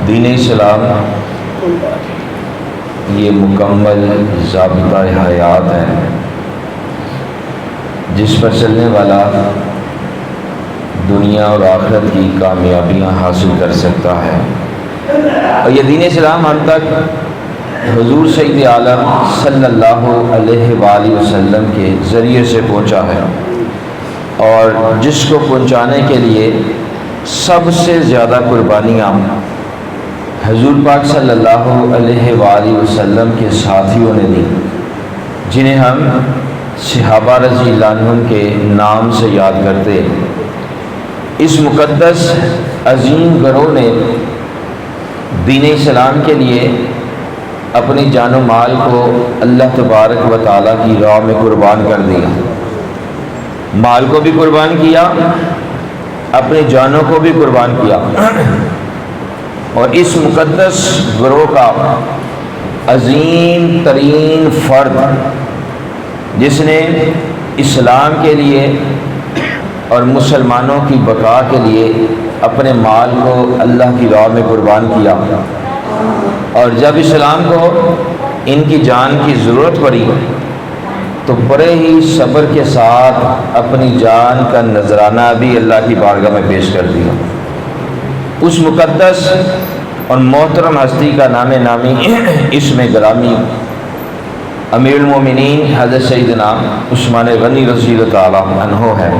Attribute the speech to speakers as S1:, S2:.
S1: دین اسلام یہ مکمل ضابطہ حیات ہے جس پر چلنے والا دنیا اور آخرت کی کامیابیاں حاصل کر سکتا ہے۔ اور یہ دین اسلام ہم تک حضور سید عالم صلی اللہ علیہ وآلہ وسلم کے ذریعے سے پہنچا ہے، اور جس کو پہنچانے کے لیے سب سے زیادہ قربانیاں حضور پاک صلی اللہ علیہ وآلہ وسلم کے ساتھیوں نے دی، جنہیں ہم صحابہ رضی اللہ عنہم کے نام سے یاد کرتے۔ اس مقدس عظیم گروہ نے دین اسلام کے لیے اپنی جان و مال کو اللہ تبارک و تعالیٰ کی راہ میں قربان کر دیا، مال کو بھی قربان کیا، اپنی جانوں کو بھی قربان کیا، اور اس مقدس گروہ کا عظیم ترین فرد جس نے اسلام کے لیے اور مسلمانوں کی بقا کے لیے اپنے مال کو اللہ کی راہ میں قربان کیا، اور جب اسلام کو ان کی جان کی ضرورت پڑی تو بڑے ہی صبر کے ساتھ اپنی جان کا نذرانہ بھی اللہ کی بارگاہ میں پیش کر دیا۔ اس مقدس اور محترم ہستی کا نام نامی اسم گرامی امیر المومنین حضرت سیدنا عثمان غنی رضی اللہ تعالیٰ عنہ ہے۔